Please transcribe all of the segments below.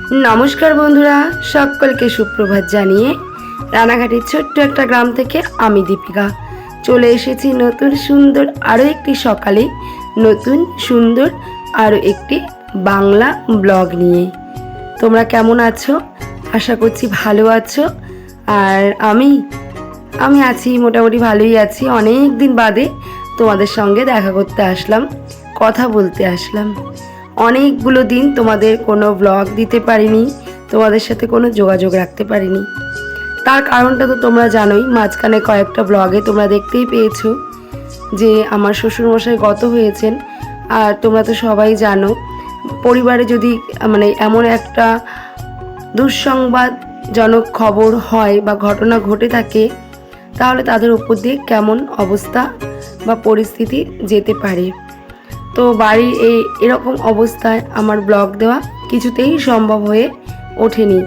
নমস্কার বন্ধুরা, সকলকে সুপ্রভাত জানিয়ে রানাঘাটের ছোট্ট একটা গ্রাম থেকে আমি দীপিকা চলে এসেছি নতুন সুন্দর আরও একটি সকালে, নতুন সুন্দর আরও একটি বাংলা ব্লগ নিয়ে। তোমরা কেমন আছো? আশা করছি ভালো আছো। আর আমি আছি, মোটামুটি ভালোই আছি। অনেক দিন বাদে তোমাদের সঙ্গে দেখা করতে আসলাম, কথা বলতে আসলাম। অনেকগুলো দিন তোমাদের কোনো ব্লগ দিতে পারিনি, তোমাদের সাথে কোনো যোগাযোগ রাখতে পারিনি। তার কারণটা তো তোমরা জানোই। মাঝখানে কয়েকটা ব্লগে তোমরা দেখতেই পেয়েছো যে আমার শ্বশুরমশাই গত হয়েছেন। আর তোমরা তো সবাই জানো, পরিবারে যদি এমন একটা দুঃসংবাদজনক খবর হয় বা ঘটনা ঘটে থাকে, তাহলে তাদের উপর দিয়ে কেমন অবস্থা বা পরিস্থিতি যেতে পারে। তো বাড়ির এরকম অবস্থায় আমার ব্লগ দেওয়া কিছুতেই সম্ভব হয়ে ওঠেনি,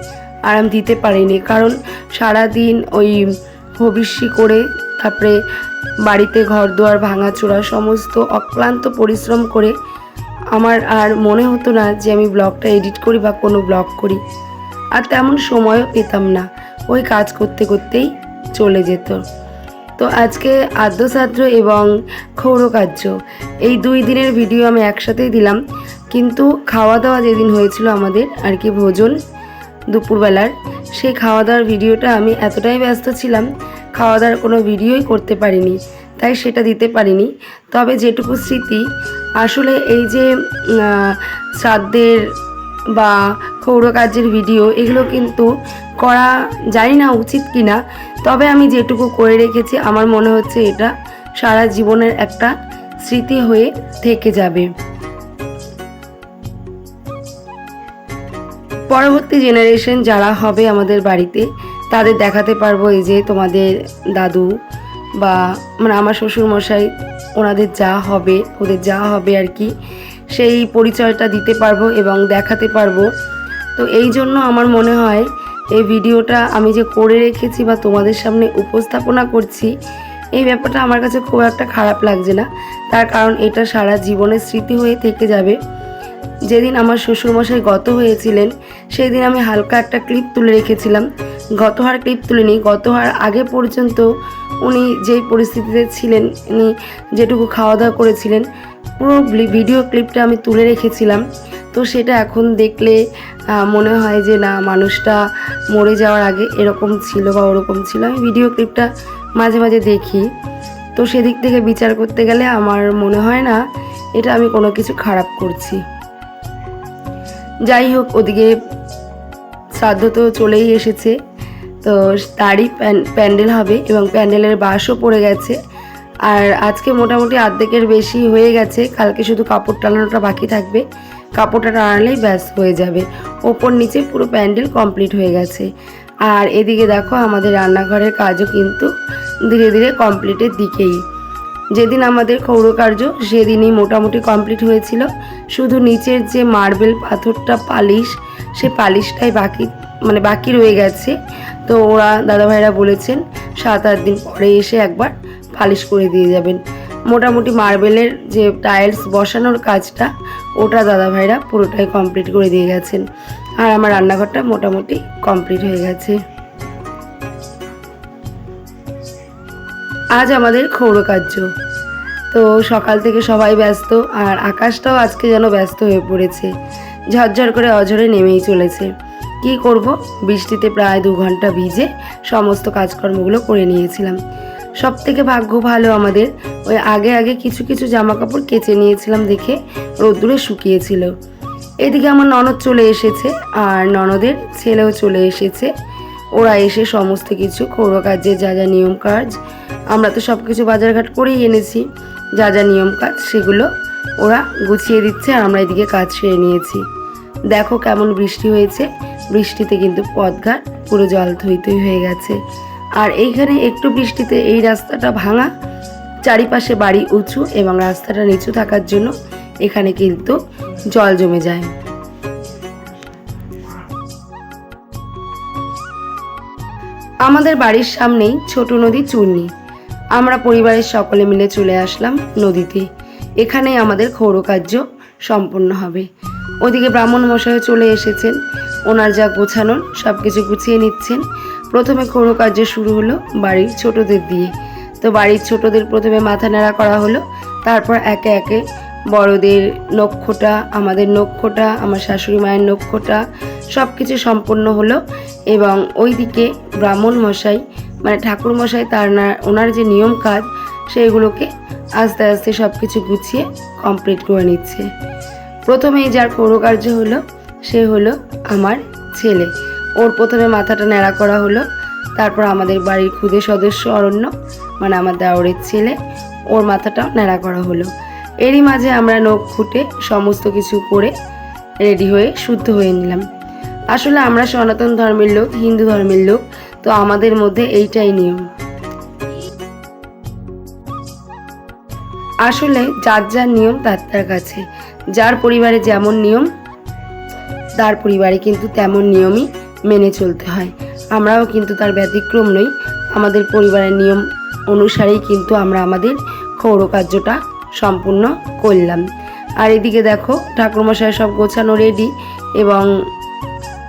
আর আমি দিতে পারিনি। কারণ সারাদিন ওই হবিষ্যি করে, তারপরে বাড়িতে ঘর দুয়ার ভাঙাচোরা সমস্ত অক্লান্ত পরিশ্রম করে আমার আর মনে হতো না যে আমি ব্লগটা এডিট করি বা কোনো ব্লগ করি। আর তেমন সময়ও পেতাম না, ওই কাজ করতে করতেই চলে যেত। তো আজকে আদ্যশ্রাদ্ধ এবং ক্ষৌরকার্য এই 2 দিনের ভিডিও আমি একসাথেই দিলাম। কিন্তু খাওয়া দাওয়া যেদিন হয়েছিল আমাদের আর কি, ভোজন দুপুরবেলার, সেই খাওয়া দাওয়ার ভিডিওটা আমি এতটাই ব্যস্ত ছিলাম, খাওয়া দাওয়ার কোনো ভিডিওই করতে পারিনি, তাই সেটা দিতে পারিনি। তবে যেটুকু স্মৃতি, আসলে এই যে শ্রাদ্ধের বা ক্ষৌরকার্যের ভিডিও, এগুলো কিন্তু করা জানি না উচিত কিনা, তবে আমি যেটুকু করে রেখেছি আমার মনে হচ্ছে এটা সারা জীবনের একটা স্মৃতি হয়ে থেকে যাবে। পরবর্তী জেনারেশন যারা হবে আমাদের বাড়িতে, তাদের দেখাতে পারবো এই যে তোমাদের দাদু বা আমার শ্বশুরমশাই, ওনাদের যা হবে, ওদের যা হবে আর কি, সেই পরিচয়টা দিতে পারবো এবং দেখাতে পারবো। তো এই জন্য আমার মনে হয় এই ভিডিওটা আমি যে করে রেখেছি বা তোমাদের সামনে উপস্থাপনা করছি, এই ব্যাপারটা আমার কাছে খুব একটা খারাপ লাগছে না। তার কারণ এটা সারা জীবনের স্মৃতি হয়ে থেকে যাবে। যেদিন আমার শ্বশুরমশাই গত হয়েছিলেন, সেই দিন আমি হালকা একটা ক্লিপ তুলে রেখেছিলাম। গত হওয়ার ক্লিপ তুলিনি, গত হওয়ার আগে পর্যন্ত উনি যেই পরিস্থিতিতে ছিলেন, উনি যেটুকু খাওয়া দাওয়া করেছিলেন, পুরো ভিডিও ক্লিপটা আমি তুলে রেখেছিলাম। তো সেটা এখন দেখলে মনে হয় যে না, মানুষটা মরে যাওয়ার আগে এরকম ছিল বা ওরকম ছিল। আমি ভিডিও ক্লিপটা মাঝে মাঝে দেখি, তো সেদিক থেকে বিচার করতে গেলে আমার মনে হয় না এটা আমি কোনো কিছু খারাপ করছি। যাই হোক, ওদিকে শ্রাদ্ধ তো চলেই এসেছে, তো তারই প্যান্ডেল হবে এবং প্যান্ডেলের বাঁশও পড়ে গেছে। আর আজকে মোটামুটি অর্ধেকের বেশি হয়ে গেছে, কালকে শুধু কাপড় টানানোটা বাকি থাকবে। কাপড়টা টানালেই ব্যাস হয়ে যাবে, ওপর নিচে পুরো প্যান্ডেল কমপ্লিট হয়ে গেছে। আর এদিকে দেখো, আমাদের রান্নাঘরের কাজও কিন্তু ধীরে ধীরে কমপ্লিটের দিকেই। যেদিন আমাদের ক্ষৌরকার্য সেদিনই মোটামুটি কমপ্লিট হয়েছিল, শুধু নিচের যে মার্বেল পাথরটা পালিশ, সে পালিশটাই বাকি রয়ে গেছে। তো ওরা দাদাভাইরা বলেছেন 7-8 দিন পরে এসে একবার পালিশ করে দিয়ে যাবেন। মোটামুটি মার্বেলের যে টাইলস বসানোর কাজটা, ওটা দাদাভাইরা পুরোটাই কমপ্লিট করে দিয়ে গেছেন। আর আমার রান্নাঘরটা মোটামুটি কমপ্লিট হয়ে গেছে। আজ আমাদের ক্ষৌরকার্য, তো সকাল থেকে সবাই ব্যস্ত, আর আকাশটাও আজকে যেন ব্যস্ত হয়ে পড়েছে, ঝরঝর করে অঝরে নেমেই চলেছে। কি করব, বৃষ্টিতে প্রায় 2 ঘন্টা ভিজে সমস্ত কাজকর্মগুলো করে নিয়েছিলাম। সব থেকে ভাগ্য ভালো আমাদের, ওই আগে কিছু কিছু জামা কাপড় কেচে নিয়েছিলাম দেখে রোদ্দুরে শুকিয়েছিল। এদিকে আমার ননদ চলে এসেছে, আর ননদের ছেলেও চলে এসেছে। ওরা এসে সমস্ত কিছু ক্ষৌরকার্যের যা যা নিয়ম কাজ, আমরা তো সব কিছু বাজারঘাট করেই এনেছি, যা যা নিয়ম কাজ সেগুলো ওরা গুছিয়ে দিচ্ছে, আর আমরা এদিকে কাজ সেরে নিয়েছি। দেখো কেমন বৃষ্টি হয়েছে, বৃষ্টিতে কিন্তু পথঘাট পুরো জল থই থই হয়ে গেছে। আর এইখানে একটু বৃষ্টিতে এই রাস্তাটা ভাঙা, চারিপাশে বাড়ি উঁচু এবং রাস্তাটা নিচু থাকার জন্য এখানে কিন্তু জল জমে যায়। আমাদের বাড়ির সামনেই ছোট নদী চূর্ণী। আমরা পরিবারের সকলে মিলে চলে আসলাম নদীতে। এখানেই আমাদের ক্ষৌরকার্য সম্পন্ন হবে। ওদিকে ব্রাহ্মণ মশাইও চলে এসেছেন, ওনার যা গোছানোর সব কিছু গুছিয়ে নিচ্ছেন। প্রথমে খৌড় কার্য শুরু হলো বাড়ির ছোটদের দিয়ে। তো বাড়ির ছোটদের প্রথমে মাথা নেড়া করা হলো, তারপর একে একে বড়দের নক্ষটা, আমাদের নক্ষটা, আমার শাশুড়ি মায়ের নক্ষটা সব কিছু সম্পন্ন হলো। এবং ওইদিকে ব্রাহ্মণ মশাই মানে ঠাকুর মশাই ওনার যে নিয়ম কাজ সেইগুলোকে আস্তে আস্তে সব কিছু গুছিয়ে কমপ্লিট করে নিচ্ছে। প্রথমেই যার কার্য হলো সে হলো আমার ছেলে। ওর প্রথমে মাথাটা ন্যাড়া করা হলো, তারপর আমাদের বাড়ির ক্ষুদে সদস্য অরণ্য মানে আমার দেওরের ছেলে, ওর মাথাটাও ন্যাড়া করা হলো। এরই মাঝে আমরা নখ খুঁটে সমস্ত কিছু করে রেডি হয়ে শুদ্ধ হয়ে নিলাম। আসলে আমরা সনাতন ধর্মের লোক, হিন্দু ধর্মের লোক, তো আমাদের মধ্যে এইটাই নিয়ম। আসলে যার যার নিয়ম তার কাছে, যার পরিবারে যেমন নিয়ম তার পরিবারে কিন্তু তেমন নিয়মই মেনে চলতে হয়। আমরাও কিন্তু তার ব্যতিক্রম নই, আমাদের পরিবারের নিয়ম অনুসারেই কিন্তু আমরা আমাদের ক্ষৌর কার্যটা সম্পূর্ণ করলাম। আর এদিকে দেখো ঠাকুরমশাই সব গোছানো রেডি, এবং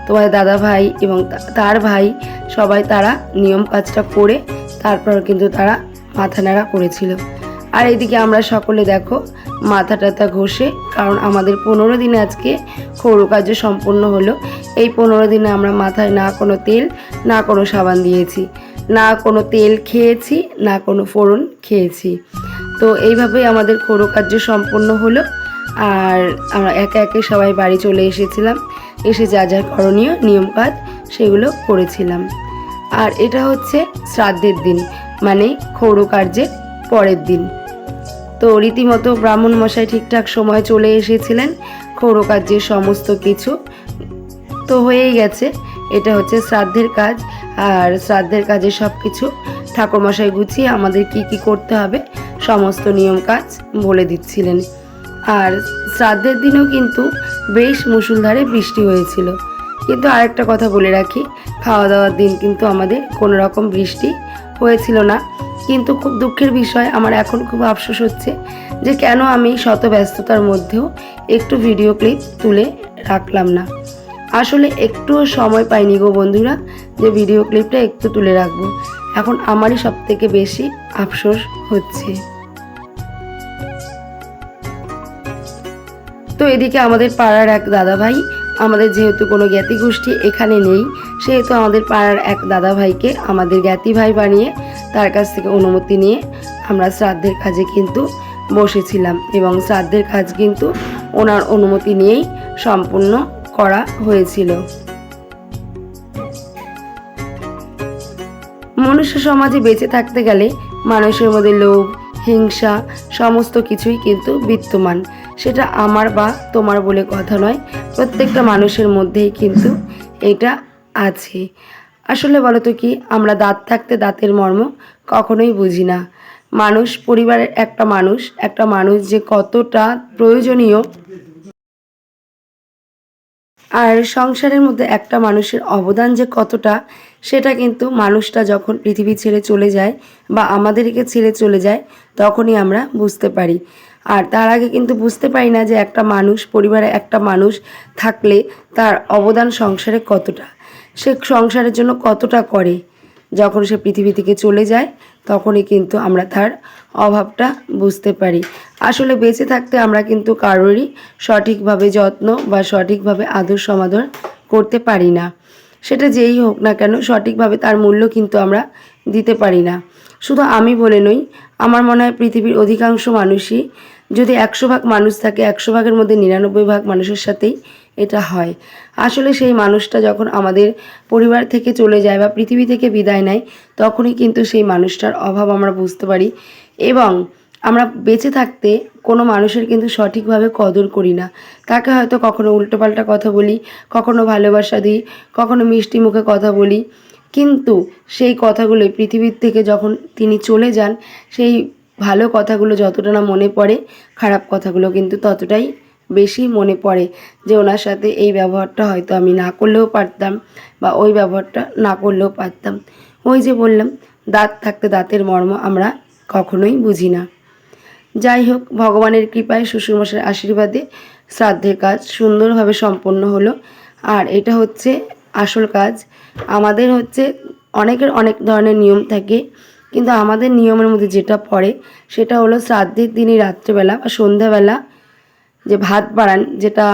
তোমার দাদা ভাই এবং তার ভাই সবাই তারা নিয়ম কাজটা করে তারপর কিন্তু তারা মাথা নাড়া করেছিল। আর এদিকে আমরা সকলে দেখো মাথা টাথা ঘষে, কারণ আমাদের 15 দিনে আজকে ক্ষৌর কার্য সম্পন্ন হলো। এই 15 দিনে আমরা মাথায় না কোনো তেল না কোনো সাবান দিয়েছি, না কোনো তেল খেয়েছি, না কোনো ফোড়ন খেয়েছি। তো এইভাবেই আমাদের ক্ষৌর কার্য সম্পন্ন হলো। আর আমরা একে একে সবাই বাড়ি চলে এসেছিলাম, এসে যা যা করণীয় নিয়ম কাজ সেগুলো করেছিলাম। আর এটা হচ্ছে শ্রাদ্ধের দিন মানে ক্ষৌর কার্যের পরের দিন। তো রীতিমতো ব্রাহ্মণ মশাই ঠিকঠাক সময় চলে এসেছিলেন, ক্ষৌর কার্যের সমস্ত কিছু তো হয়েই গেছে। এটা হচ্ছে শ্রাদ্ধের কাজ, আর শ্রাদ্ধের কাজে সব কিছু ঠাকুরমশাই গুছিয়ে আমাদের কি কি করতে হবে সমস্ত নিয়ম কাজ বলে দিচ্ছিলেন। আর শ্রাদ্ধের দিনও কিন্তু বেশ মুষলধারে বৃষ্টি হয়েছিল। কিন্তু আরেকটা কথা বলে রাখি, খাওয়া দাওয়ার দিন কিন্তু আমাদের কোনো রকম বৃষ্টি হয়েছিল না। কিন্তু খুব দুঃখের বিষয়, আমার এখন খুব আফসোস হচ্ছে যে কেন আমি শত ব্যস্ততার মধ্যেও একটু ভিডিও ক্লিপ তুলে রাখলাম না। আসলে একটুও সময় পাইনি গো বন্ধুরা যে ভিডিও ক্লিপটা একটু তুলে রাখবো। এখন আমারই সব থেকে বেশি আফসোস হচ্ছে। তো এদিকে আমাদের পাড়ার এক দাদা ভাই, আমাদের যেহেতু কোনো জ্ঞাতি গোষ্ঠী এখানে নেই, সেহেতু আমাদের পাড়ার এক দাদা ভাইকে আমাদের জ্ঞাতি ভাই বানিয়ে তার কাছ থেকে অনুমতি নিয়ে আমরা শ্রাদ্ধের কাজে কিন্তু বসেছিলাম, এবং শ্রাদ্ধের কাজ কিন্তু ওনার অনুমতি নিয়েই সম্পূর্ণ করা হয়েছিল। মনুষ্য সমাজে বেঁচে থাকতে গেলে মানুষের মধ্যে লোভ, হিংসা সমস্ত কিছুই কিন্তু বিদ্যমান। সেটা আমার বা তোমার বলে কথা নয়, প্রত্যেকটা মানুষের মধ্যেই কিন্তু এটা আছে। আসলে বলো তো কি, আমরা দাঁত থাকতে দাঁতের মর্ম কখনোই বুঝি না। মানুষ, পরিবারের একটা মানুষ যে কতটা প্রয়োজনীয়, আর সংসারের মধ্যে একটা মানুষের অবদান যে কতটা, সেটা কিন্তু মানুষটা যখন পৃথিবী ছেড়ে চলে যায় বা আমাদেরকে ছেড়ে চলে যায় তখনই আমরা বুঝতে পারি। আর তার আগে কিন্তু বুঝতে পারি না যে একটা মানুষ, পরিবারে একটা মানুষ থাকলে তার অবদান সংসারে কতটা, সে সংসারের জন্য কতটা করে। যখন সে পৃথিবী থেকে চলে যায় তখনই কিন্তু আমরা তার অভাবটা বুঝতে পারি। আসলে বেঁচে থাকতে আমরা কিন্তু কারোরই সঠিকভাবে যত্ন বা সঠিকভাবে আদর সমাদর করতে পারি না। সেটা যেই হোক না কেন, সঠিকভাবে তার মূল্য কিন্তু আমরা দিতে পারি না। শুধু আমি বলে নই, আমার মনে হয় পৃথিবীর অধিকাংশ মানুষই, যদি 100 ভাগ মানুষ থাকে 100 ভাগের মধ্যে 99 ভাগ মানুষের সাথেই এটা হয়। আসলে সেই মানুষটা যখন আমাদের পরিবার থেকে চলে যায় বা পৃথিবী থেকে বিদায় নেয় তখনই কিন্তু সেই মানুষটার অভাব আমরা বুঝতে পারি। এবং আমরা বেঁচে থাকতে কোনো মানুষের কিন্তু সঠিকভাবে কদর করি না। তাকে হয়তো কখনো উল্টোপাল্টা কথা বলি, কখনো ভালোবাসা দিই, কখনো মিষ্টি মুখে কথা বলি, কিন্তু সেই কথাগুলো পৃথিবীর থেকে যখন তিনি চলে যান সেই ভালো কথাগুলো যতটা না মনে পড়ে, খারাপ কথাগুলো কিন্তু ততটাই বেশি মনে পড়ে যে ওনার সাথে এই ব্যবহারটা হয়তো আমি না করলেও পারতাম বা ওই ব্যবহারটা না করলেও পারতাম। ওই যে বললাম, দাঁত থাকতে দাঁতের মর্ম আমরা কখনোই বুঝি না। যাই হোক, ভগবানের কৃপায় শ্বশুরমশাইয়ের আশীর্বাদে শ্রাদ্ধের কাজ সুন্দরভাবে সম্পন্ন হলো। আর এটা হচ্ছে আসল কাজ। আমাদের হচ্ছে অনেকের অনেক ধরনের নিয়ম থাকে, কিন্তু আমাদের নিয়মের মধ্যে যেটা পড়ে সেটা হলো শ্রাদ্ধের দিনই রাত্রেবেলা বা সন্ধ্যাবেলা যে ভাত বাড়ান, যেটা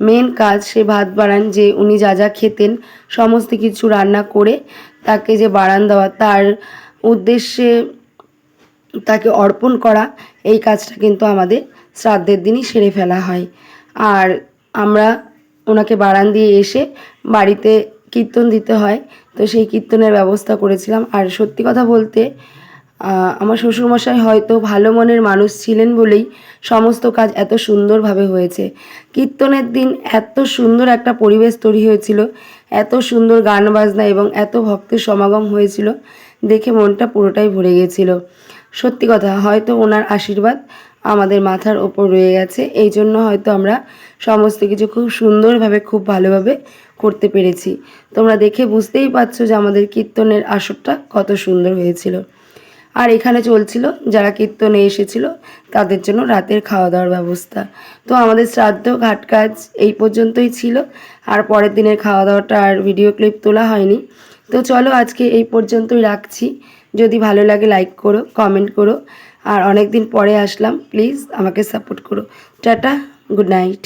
মেন কাজ, সেই ভাত বাড়ান যে উনি যা যা খেতেন সমস্ত কিছু রান্না করে তাকে যে বাড়ান দেওয়া, তার উদ্দেশ্যে তাকে অর্পণ করা, এই কাজটা কিন্তু আমাদের শ্রাদ্ধের দিনই সেরে ফেলা হয়। আর আমরা ওনাকে বারান দিয়ে এসে বাড়িতে কীর্তন দিতে হয়, তো সেই কীর্তনের ব্যবস্থা করেছিলাম। আর সত্যি কথা বলতে আমার শ্বশুরমশাই হয়তো ভালো মনের মানুষ ছিলেন বলেই সমস্ত কাজ এত সুন্দরভাবে হয়েছে। কীর্তনের দিন এত সুন্দর একটা পরিবেশ তৈরি হয়েছিল, এত সুন্দর গান বাজনা এবং এত ভক্তের সমাগম হয়েছিল, দেখে মনটা পুরোটাই ভরে গেছিল। সত্যি কথা, হয়তো ওনার আশীর্বাদ আমাদের মাথার ওপর রয়ে গেছে, এই জন্য হয়তো আমরা সমস্ত কিছু খুব সুন্দরভাবে খুব ভালোভাবে করতে পেরেছি। তোমরা দেখে বুঝতেই পারছো যে আমাদের কীর্তনের আসরটা কত সুন্দর হয়েছিল। আর এখানে চলছিল যারা কীর্তনে এসেছিল তাদের জন্য রাতের খাওয়া দাওয়ার ব্যবস্থা। তো আমাদের শ্রাদ্ধ ঘাট কাজ এই পর্যন্তই ছিল, আর পরের দিনের খাওয়া দাওয়াটা আর ভিডিও ক্লিপ তোলা হয়নি। তো চলো আজকে এই পর্যন্তই রাখছি। যদি ভালো লাগে লাইক করো, কমেন্ট করো, আর অনেক দিন পরে আসলাম, প্লিজ আমাকে সাপোর্ট করো। Tata, good night.